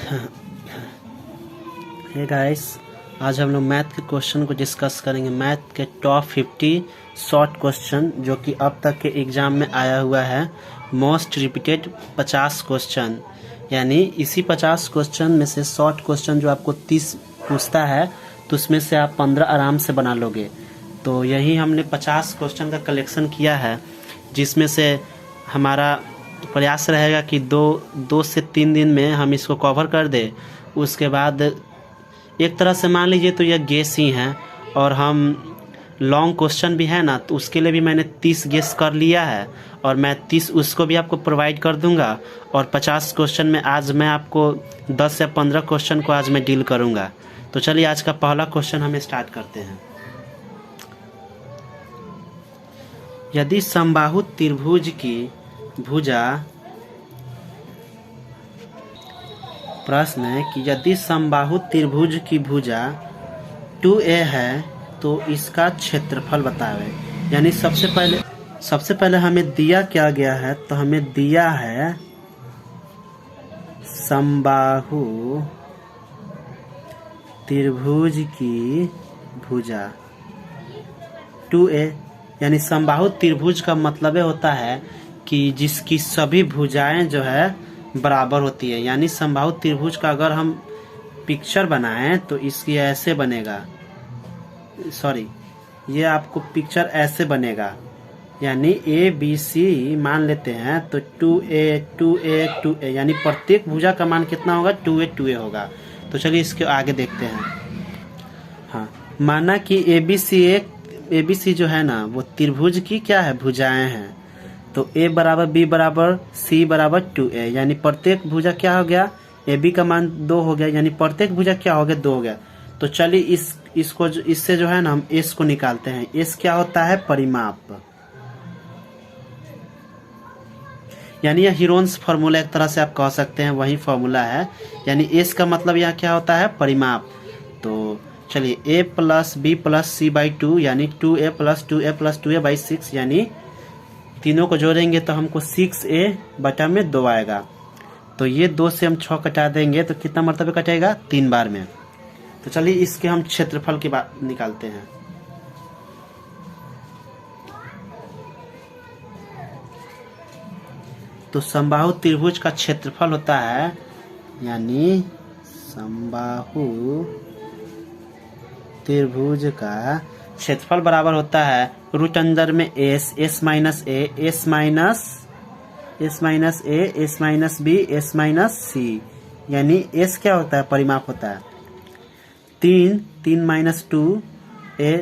Hey guys, आज हम लोग मैथ के क्वेश्चन को डिस्कस करेंगे। मैथ के टॉप 50 शॉर्ट क्वेश्चन जो कि अब तक के एग्जाम में आया हुआ है। मोस्ट रिपीटेड 50 क्वेश्चन, यानी इसी 50 क्वेश्चन में से शॉर्ट क्वेश्चन जो आपको 30 पूछता है तो उसमें से आप 15 आराम से बना लोगे। तो यही हमने 50 क्वेश्चन का कलेक्शन किया है, जिसमें से हमारा प्रयास रहेगा कि दो से 3 दिन में हम इसको कवर कर दे। उसके बाद एक तरह से मान लीजिए तो यह गेस ही है, और हम लॉन्ग क्वेश्चन भी है ना, तो उसके लिए भी मैंने 30 गेस कर लिया है और मैं 30 उसको भी आपको प्रोवाइड कर दूंगा। और 50 क्वेश्चन में आज मैं आपको 10 या 15 क्वेश्चन को आज मैं डील करूंगा। तो चलिए आज का पहला क्वेश्चन हम स्टार्ट करते हैं। यदि समबाहु त्रिभुज की भुजा, प्रश्न है कि यदि समबाहु त्रिभुज की भुजा 2a है तो इसका क्षेत्रफल बतावे। यानी सबसे पहले हमें दिया क्या गया है, तो हमें दिया है समबाहु त्रिभुज की भुजा 2a। यानी समबाहु त्रिभुज का मतलब होता है कि जिसकी सभी भुजाएं जो है बराबर होती है। यानी समबाहु त्रिभुज का अगर हम पिक्चर बनाएं तो इसकी ऐसे बनेगा, ये आपको पिक्चर ऐसे बनेगा। यानी ए बी सी मान लेते हैं तो 2a यानी प्रत्येक भुजा का मान कितना होगा, 2a होगा। तो चलिए इसके आगे देखते हैं। हाँ, माना कि ए बी सी जो है ना वो त्रिभुज की क्या है, भुजाएं हैं। तो a बराबर b बराबर c बराबर 2a, यानी प्रत्येक भुजा क्या हो गया, ए बी का मान 2 हो गया, यानी प्रत्येक भुजा क्या हो गया, 2 हो गया। तो चलिए इससे जो है ना हम s को निकालते हैं। s क्या होता है, परिमाप। यानी यह हीरोन्स फॉर्मूला एक तरह से आप कह सकते हैं, वही फॉर्मूला है। यानी s का मतलब यहाँ क्या होता है, परिमाप। तो चलिए a plus B plus C by 2 यानी 2a प्लस 2a बाई 6, यानी तीनों को जोड़ेंगे तो हमको 6a बटा में 2 आएगा। तो ये 2 से हम 6 कटा देंगे तो कितना मरतबे कटेगा, 3 बार में। तो चलिए इसके हम क्षेत्रफल की बात निकालते हैं। तो समबाहु त्रिभुज का क्षेत्रफल होता है, यानी समबाहु त्रिभुज का क्षेत्रफल बराबर होता है रूट अंदर में s minus a, s minus a, s minus b, s minus c। यानी s क्या होता है, परिमाप होता है। 3 minus 2a,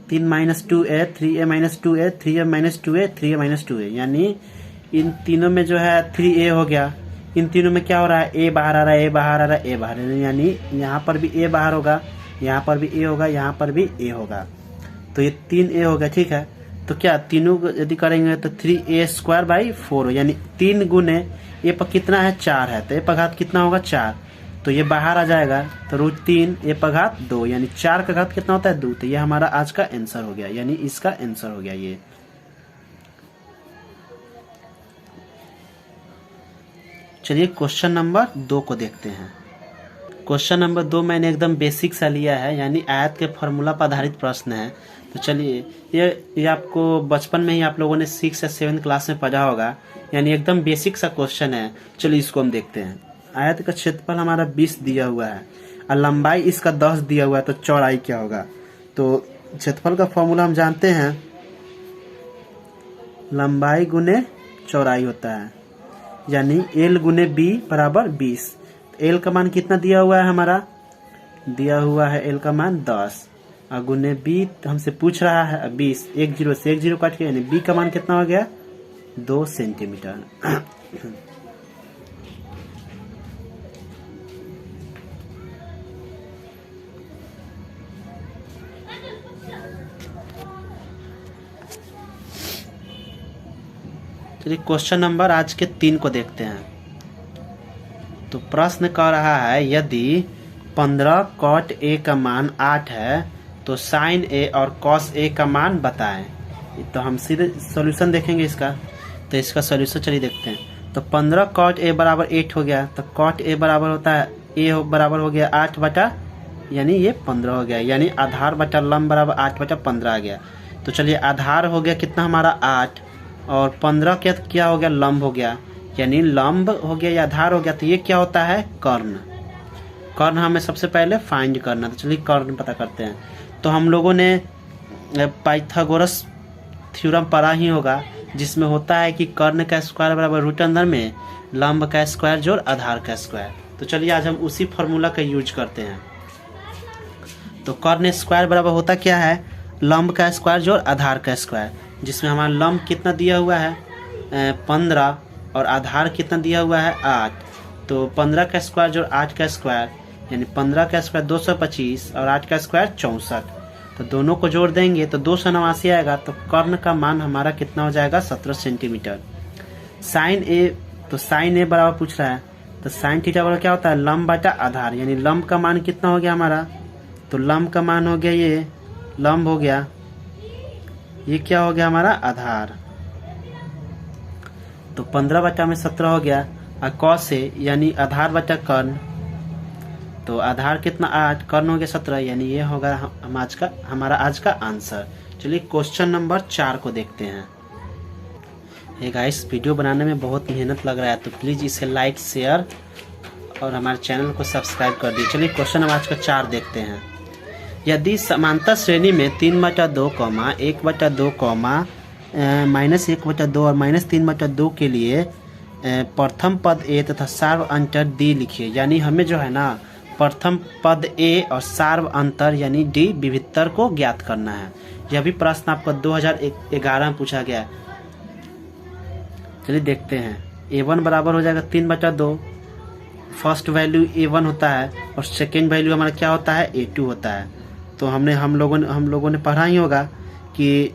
3 minus 2a, 3a minus 2a, 3a minus 2a, 3a minus 2a। यानी इन तीनों में जो है 3a हो गया। इन तीनों में क्या हो रहा है, a बाहर आ रहा है, a बाहर आ रहा है, a बाहर आ रहा है। यानी यहाँ पर भी a बाहर होगा, यहाँ पर भी a होगा, यहाँ पर भी a होगा। तो ये 3a हो गया, ठीक है। तो क्या तीनों को यदि करेंगे तो 3a स्क्वायर बाई 4, यानी 3 गुने a पर कितना है, 4 है, तो a पर घात कितना होगा, 4। तो ये बाहर आ जाएगा, तो रूट 3 a पर घात 2, यानी 4 का घात कितना होता है, 2। तो ये हमारा आज का आंसर हो गया, यानी इसका आंसर हो गया ये। चलिए क्वेश्चन नंबर 2 को देखते हैं। क्वेश्चन नंबर 2 मैंने एकदम बेसिक सा लिया है, यानी आयत के फॉर्मूला पर आधारित प्रश्न है। तो चलिए ये आपको बचपन में ही आप लोगों ने 6 या 7 क्लास में पढ़ा होगा, यानी एकदम बेसिक सा क्वेश्चन है। चलिए इसको हम देखते हैं। आयत का क्षेत्रफल हमारा 20 दिया हुआ है और लंबाई इसका 10 दिया हुआ है, तो चौड़ाई क्या होगा। तो क्षेत्रफल का फॉर्मूला हम जानते हैं, लंबाई गुने चौड़ाई होता है, यानी l गुने b बराबर 20। l का मान कितना दिया हुआ है, हमारा दिया हुआ है l का मान 10 और गुने b हमसे पूछ रहा है 20। 1 0 से 1 0 काट के, यानी b का मान कितना हो गया, 2 सेंटीमीटर। चलिए क्वेश्चन नंबर आज के 3 को देखते हैं। तो प्रश्न कह रहा है, यदि 15 cot a का मान 8 है तो sin a और cos a का मान बताएं। तो हम सीधे सॉल्यूशन देखेंगे इसका। तो इसका सॉल्यूशन चलिए देखते हैं। तो 15 cot a बराबर 8 हो गया, तो cot a बराबर होता है ए बराबर हो गया 8 बटा यानी ये 15 हो गया, यानी आधार बटा लंब बराबर 8 बटा 15 आ गया। तो चलिए आधार हो गया कितना हमारा 8 और 15 क्या हो गया लंब हो गया, यानी लंब हो गया या आधार हो गया। तो ये क्या होता है कर्ण। कर्ण हमें सबसे पहले फाइंड करना, तो चलिए कर्ण पता करते हैं। तो हम लोगों ने पाइथागोरस थ्योरम पढ़ा ही होगा, जिसमें होता है कि कर्ण का स्क्वायर बराबर रूट अंदर में लंब का स्क्वायर जोड़ आधार का स्क्वायर। तो चलिए आज हम उसी फॉर्मूला का यूज करते हैं। तो कर्ण स्क्वायर बराबर होता क्या है लंब का स्क्वायर जोड़ आधार का स्क्वायर, जिसमें हमारा लंब कितना दिया हुआ है 15 और आधार कितना दिया हुआ है 8। तो 15 का स्क्वायर जोड़ 8 का स्क्वायर यानी 15 का स्क्वायर 225 और 8 का स्क्वायर 64। तो दोनों को जोड़ देंगे तो 289 आएगा। तो कर्ण का मान हमारा कितना हो जाएगा 17 सेंटीमीटर। साइन ए, तो साइन ए बराबर पूछ रहा है, तो साइन थीटा बराबर क्या होता है लंब बटा आधार, यानी लंब का मान कितना हो गया हमारा, तो लंब का मान हो गया ये लंब हो गया, ये क्या हो गया हमारा आधार। तो 15 बटा में 17 हो गया और कॉस से यानी आधार बटा कर्ण, तो आधार कितना 8 कर्ण हो गया 17, यानी ये होगा हमारा आज का आंसर। चलिए क्वेश्चन नंबर 4 को देखते हैं। ये गाइस वीडियो बनाने में बहुत मेहनत लग रहा है, तो प्लीज़ इसे लाइक शेयर और हमारे चैनल को सब्सक्राइब कर दीजिए। चलिए क्वेश्चन नंबर आज का 4 देखते हैं। यदि समांतर श्रेणी में 3/2, 1/2, -1/2 और -3/2 के लिए प्रथम पद ए तथा सार्व अंतर डी लिखिए। यानी हमें जो है ना प्रथम पद ए और सार्व अंतर यानी डी विभित्तर को ज्ञात करना है। यह भी प्रश्न आपका 2011 में पूछा गया है। चलिए देखते हैं। a1 बराबर हो जाएगा 3/2, फर्स्ट वैल्यू a1 होता है और सेकेंड वैल्यू हमारा क्या होता है a2 होता है। तो हम लोगों ने पढ़ा ही होगा कि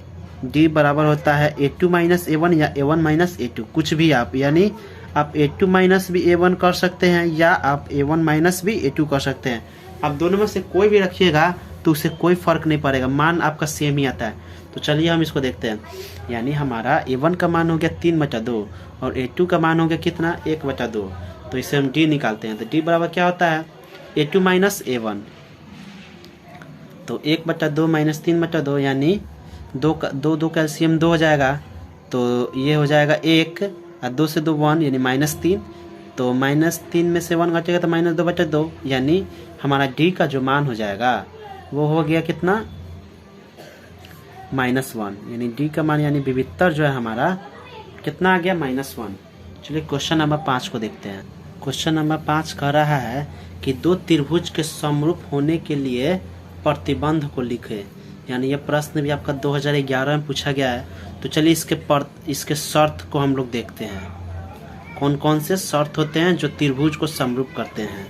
d बराबर होता है a2 माइनस a1 या a1 माइनस a2, कुछ भी आप, यानी आप a2 माइनस भी a1 कर सकते हैं या आप a1 माइनस भी a2 कर सकते हैं। आप दोनों में से कोई भी रखिएगा तो उससे कोई फर्क नहीं पड़ेगा, मान आपका सेम ही आता है। तो चलिए हम इसको देखते हैं। यानी हमारा a1 का मान हो गया 3/2 और a2 का मान हो गया कितना 1/2। तो इसे हम d निकालते हैं। तो d बराबर क्या होता है a2 माइनस a1, तो 1/2 माइनस 3/2 यानी दो कैल्शियम 2 हो जाएगा, तो ये हो जाएगा 1 और 2 से 2 1 यानी -3। तो -3 में से 1 घटेगा तो -2/2, यानी हमारा d का जो मान हो जाएगा वो हो गया कितना -1, यानी d का मान यानी विभित्तर जो है हमारा कितना आ गया -1। चलिए क्वेश्चन नंबर 5 को देखते हैं। क्वेश्चन नंबर 5 कह रहा है कि दो त्रिभुज के समरूप होने के लिए प्रतिबंध को लिखे। यानी यह प्रश्न भी आपका 2011 में पूछा गया है। तो चलिए इसके शर्त को हम लोग देखते हैं। कौन कौन से शर्त होते हैं जो त्रिभुज को समरूप करते हैं।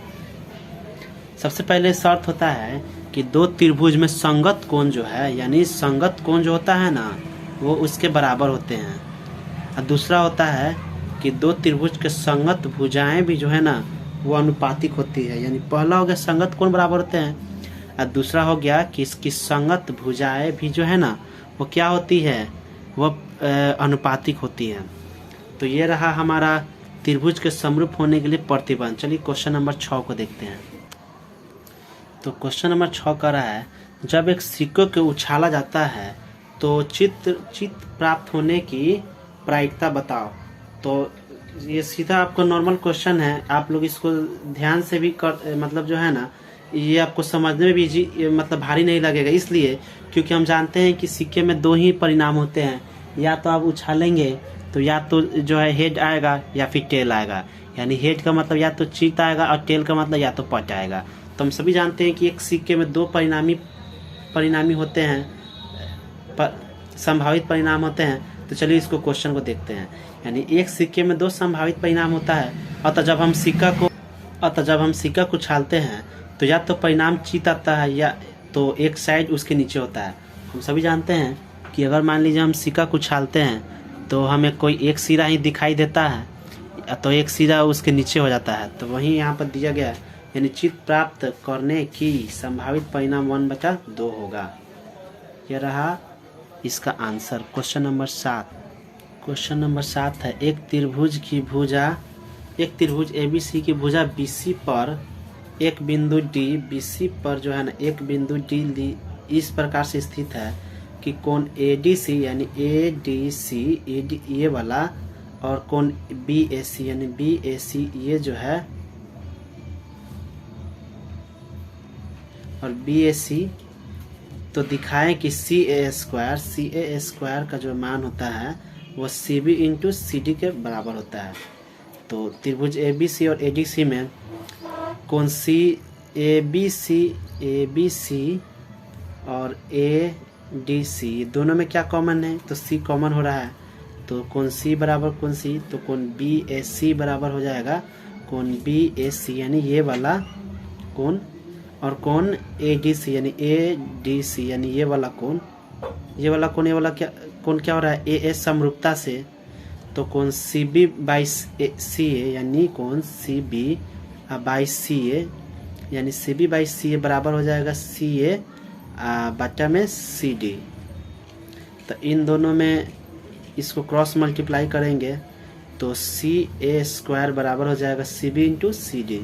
सबसे पहले शर्त होता है कि दो त्रिभुज में संगत कोण जो है, यानी संगत कोण जो होता है ना वो उसके बराबर होते हैं। और दूसरा होता है कि दो त्रिभुज के संगत भुजाएं भी जो है ना वो अनुपातिक होती है। यानी पहला हो गया संगत कोण बराबर होते हैं और दूसरा हो गया कि इसकी संगत भुजाएं भी जो है ना वो क्या होती है वो अनुपातिक होती है। तो ये रहा हमारा त्रिभुज के समरूप होने के लिए प्रतिबंध। चलिए क्वेश्चन नंबर 6 को देखते हैं। तो क्वेश्चन नंबर 6 कह रहा है जब एक सिक्के को उछाला जाता है तो चित्र प्राप्त होने की प्रायिकता बताओ। तो ये सीधा आपको नॉर्मल क्वेश्चन है, आप लोग इसको ध्यान से भी मतलब जो है ना ये आपको समझने में भी मतलब भारी नहीं लगेगा, इसलिए क्योंकि हम जानते हैं कि सिक्के में 2 ही परिणाम होते हैं, या तो आप उछालेंगे तो या तो जो है हेड आएगा या फिर टेल आएगा। यानी हेड का मतलब या तो चित आएगा और टेल का मतलब या तो पट आएगा। तो हम सभी जानते हैं कि एक सिक्के में 2 परिणामी होते हैं, संभावित परिणाम होते हैं। तो चलिए इसको क्वेश्चन को देखते हैं। यानी एक सिक्के में 2 संभावित परिणाम होता है, अतः जब हम सिक्का को उछालते हैं तो या तो परिणाम चित आता है या तो एक साइड उसके नीचे होता है। हम सभी जानते हैं कि अगर मान लीजिए हम सिक्का को उछालते हैं तो हमें कोई एक सिरा ही दिखाई देता है तो एक सिरा उसके नीचे हो जाता है। तो वहीं यहाँ पर दिया गया है, यानी चित प्राप्त करने की संभावित परिणाम 1/2 होगा। यह रहा इसका answer. Question number 7। Question number 7 है एक त्रिभुज ABC की भुजा BC पर एक बिंदु डी बीसी पर जो है ना, एक बिंदु डी इस प्रकार से स्थित है कि कोण एडीसी यानी एडीसी ये वाला और कोण बीएसी यानी बीएसी ये जो है, और बीएसी तो दिखाएं कि सी ए स्क्वायर का जो मान होता है वो C B into C D के बराबर होता है। तो त्रिभुज ए बी सी और ए डी सी में कौन सी ए बी सी और ए डी सी दोनों में क्या कॉमन है, तो सी कॉमन हो रहा है। तो कौन सी बराबर कौन सी, तो कौन बी ए सी बराबर हो जाएगा कौन बी ए सी यानी ये वाला कौन, और कौन ए डी सी यानी ए डी सी यानी ये वाला कौन, ये वाला कौन क्या हो रहा है ए एस समरूपता से। तो कौन सी बी बाई सी ए यानी कौन सी बी बाई सी ए यानी सी बी बाई सी ए बराबर हो जाएगा सी ए बटा में सी डी। तो इन दोनों में इसको क्रॉस मल्टीप्लाई करेंगे तो सी ए स्क्वायर बराबर हो जाएगा C B into C D,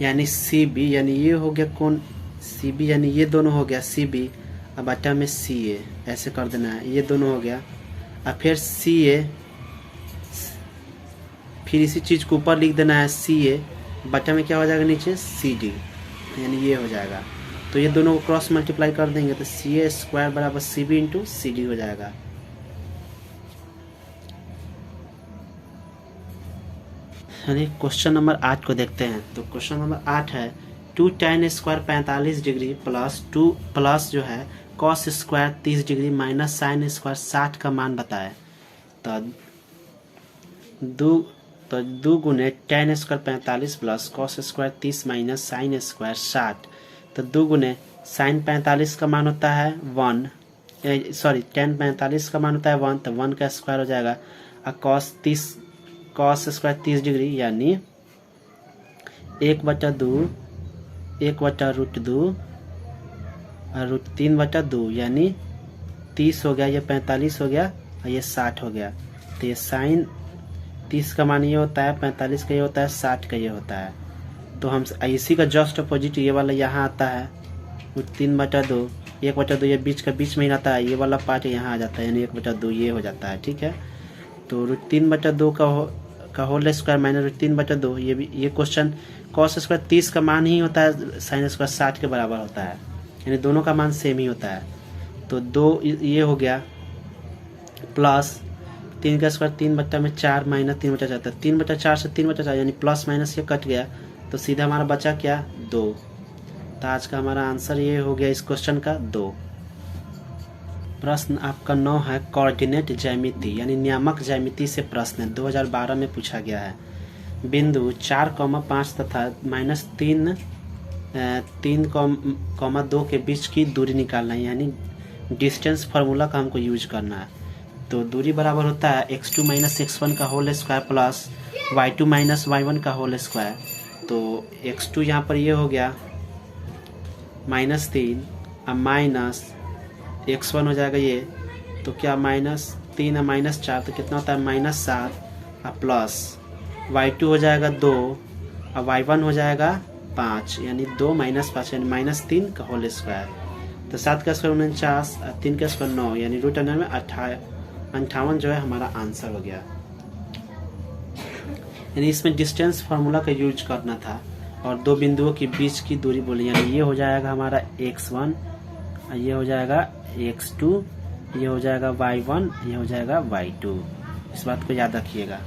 यानी सी बी यानी ये हो गया कौन सी बी यानी ये दोनों हो गया सी बी अब बटा में सी ए, ऐसे कर देना है, ये दोनों हो गया। अब फिर सी ए, फिर इसी चीज़ को ऊपर लिख देना है सी ए बटा में क्या हो जाएगा नीचे सी डी, यानी ये हो जाएगा। तो ये दोनों को क्रॉस मल्टीप्लाई कर देंगे तो सी ए स्क्वायर बराबर C B into C D हो जाएगा। यानी क्वेश्चन नंबर 8 को देखते हैं। तो क्वेश्चन नंबर 8 है 2 tan स्क्वायर 45 डिग्री प्लस जो है cos square 30 degree minus sine square 60 का मान बताए। तो दो गुने tan square 45 plus cos square 30 minus sine square 60। तो 2 गुने साइन 45 का मान होता है 1, सॉरी tan 45 का मान होता है 1, तो 1 का स्क्वायर हो जाएगा। और cos स्क्वायर 30 डिग्री यानी 1/2 1/√2 और √3/2 यानी 30 हो गया, ये 45 हो गया और ये 60 हो गया। तो ये साइन 30 का मान ये होता है, 45 का ये होता है, 60 का ये होता है। तो हम इसी का जस्ट अपोजिट ये वाला यहाँ आता है √3/2, 1/2 ये बीच में ही रहता है, ये वाला पार्ट यहाँ आ जाता है यानी 1/2 ये हो जाता है। ठीक है, तो √3/2 का होल स्क्वायर माइनस √3/2 ये क्वेश्चन cos स्क्वायर 30 का मान ही होता है, साइन स्क्वायर 60 के बराबर होता है, यानी दोनों का मान सेम ही होता है। तो 2 ये हो गया प्लस 3 का स्क्वायर 3/4 माइनस 3/4, 3/4 से 3/4 यानी प्लस माइनस ये कट गया, तो सीधा हमारा बचा क्या 2। तो आज का हमारा आंसर ये हो गया इस क्वेश्चन का 2। प्रश्न आपका 9 है कोऑर्डिनेट ज्यामिति यानी नियामक ज्यामिति से प्रश्न है, 2012 में पूछा गया है। बिंदु 4,5 तथा -3,2 के बीच की दूरी निकालना है, यानी डिस्टेंस फार्मूला का हमको यूज करना है। तो दूरी बराबर होता है x2 - x1 का whole square plus y2 - y1 का होल स्क्वायर। तो x2 यहाँ पर ये हो गया -3 और माइनस x1 हो जाएगा ये, तो क्या -3 और -4 तो कितना होता है -7 और प्लस y2 हो जाएगा 2 और y1 हो जाएगा 5 यानी 2 - 5 यानी -3 का होल स्क्वायर। तो 7 का स्क्वायर 49 और 3 का स्क्वायर 9 यानी √9 में 58 जो है हमारा आंसर हो गया। यानी इसमें डिस्टेंस फार्मूला का यूज करना था और दो बिंदुओं के बीच की दूरी बोली, यानी ये हो जाएगा हमारा x1 और ये हो जाएगा x2, ये हो जाएगा y1, ये हो जाएगा y2। इस बात को याद रखिएगा।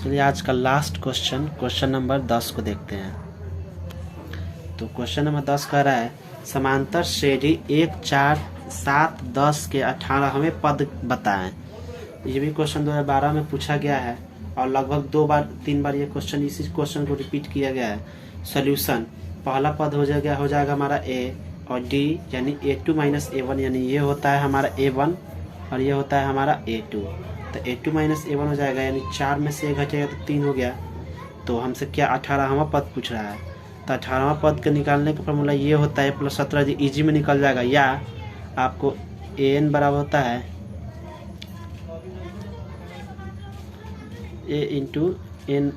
चलिए आज का लास्ट क्वेश्चन नंबर 10 को देखते हैं। तो क्वेश्चन नंबर 10 कह रहा है समांतर श्रेणी 1, 4, 7, 10 के 18वें पद बताएं। ये भी क्वेश्चन 2012 में पूछा गया है और लगभग 2-3 बार ये क्वेश्चन इसी क्वेश्चन को रिपीट किया गया है। सॉल्यूशन पहला पद हो जाएगा हमारा a और d यानी a2 - a1 यानी ये होता है हमारा a1 और ये होता है हमारा a2। तो a2 - a1 हो जाएगा यानी 4 में से 1 घटेगा तो 3 हो गया। तो हमसे क्या 18वां पद पूछ रहा है, तो 18वां पद के निकालने का फॉर्मूला ये होता है +17 इजी में निकल जाएगा, या आपको an बराबर होता है ए इंटू एन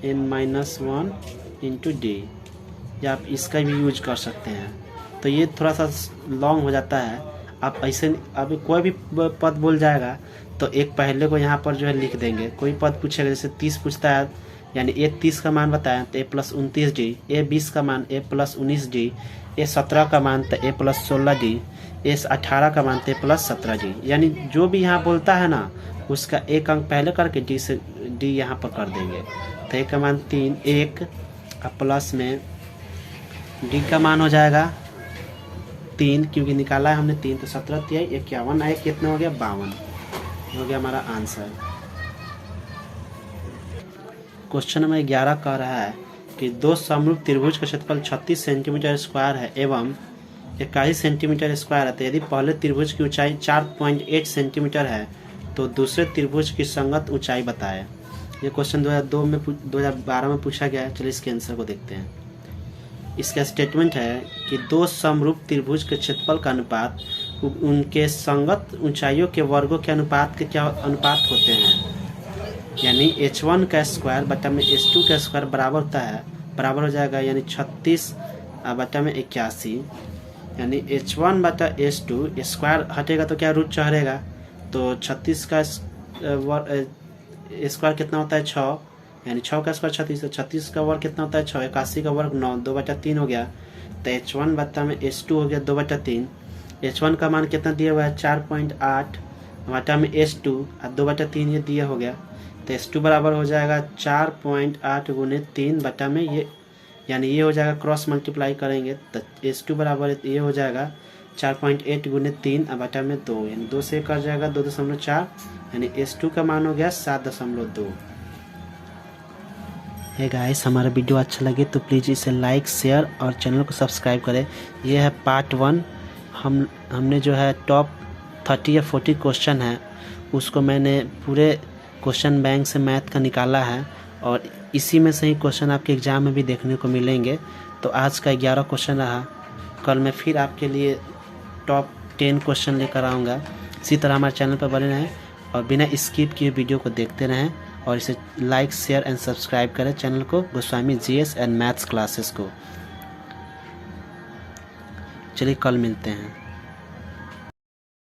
-1 इंटू डी, या आप इसका भी यूज कर सकते हैं। तो ये थोड़ा सा लॉन्ग हो जाता है। आप ऐसे अभी कोई भी पद बोल जाएगा तो एक पहले को यहाँ पर जो है लिख देंगे। कोई पद पूछेगा, जैसे 30 पूछता है यानी ए 30 का मान बताया तो ए प्लस 29 डी, ए 20 का मान ए प्लस 19 डी, ए 17 का मान तो ए प्लस 16 डी, ए 18 का मान तो ए प्लस 17 डी। यानी जो भी यहाँ बोलता है ना उसका एक अंक पहले करके डी से डी यहाँ पर कर देंगे। तो ए का मान 3, 1 प्लस में डी का मान हो जाएगा 3, क्योंकि निकाला है हमने 3, तो 17 3 51 आए, कितना हो गया 52 हो गया हमारा आंसर। क्वेश्चन नंबर 11 कह रहा है कि दो समरूप त्रिभुज का क्षेत्रफल 36 सेंटीमीटर स्क्वायर है एवं 21 सेंटीमीटर स्क्वायर है। तो यदि पहले त्रिभुज की ऊंचाई 4.8 सेंटीमीटर है तो दूसरे त्रिभुज की संगत ऊंचाई बताए। ये क्वेश्चन 2012 में पूछा गया है। चलिए इसके आंसर को देखते हैं। इसका स्टेटमेंट है कि दो समरूप त्रिभुज के क्षेत्रफल का अनुपात उनके संगत ऊंचाइयों के वर्गों के अनुपात के क्या अनुपात होते हैं। यानी h1 का स्क्वायर बटा में h2 का स्क्वायर बराबर होता है, बराबर हो जाएगा यानी 36 बटा में 81, यानी h1 बटा h2 स्क्वायर हटेगा तो क्या रूट चढ़ेगा, तो 36 का स्क्वायर कितना होता है 6, यानी 6 का स्क्वायर 36, तो 36 का वर्ग कितना होता है 6, 81 का वर्ग 9, 2/3 हो गया। तो h1 बटा में h2 हो गया 2/3। h1 का मान कितना दिया हुआ है 4.8 बटा में h2 और 2/3 ये दिया हो गया। तो h2 बराबर हो जाएगा 4.8 गुने 3 बटा में ये, यानी ये हो जाएगा क्रॉस मल्टीप्लाई करेंगे तो h2 बराबर ये हो जाएगा 4.8 गुने 3 बटा में 2, यानी 2 से कर जाएगा 2.4, यानी h2 का मान हो गया 7.2। हे गाइस, हमारा वीडियो अच्छा लगे तो प्लीज़ इसे लाइक शेयर और चैनल को सब्सक्राइब करें। ये है पार्ट 1। हमने जो है टॉप 30 या 40 क्वेश्चन है उसको मैंने पूरे क्वेश्चन बैंक से मैथ का निकाला है और इसी में से ही क्वेश्चन आपके एग्ज़ाम में भी देखने को मिलेंगे। तो आज का 11 क्वेश्चन रहा। कल मैं फिर आपके लिए टॉप 10 क्वेश्चन लेकर आऊँगा। इसी तरह हमारे चैनल पर बने रहें और बिना स्किप किए वीडियो को देखते रहें और इसे लाइक शेयर एंड सब्सक्राइब करें चैनल को, Goswami GS and maths classes को। चलिए कल मिलते हैं।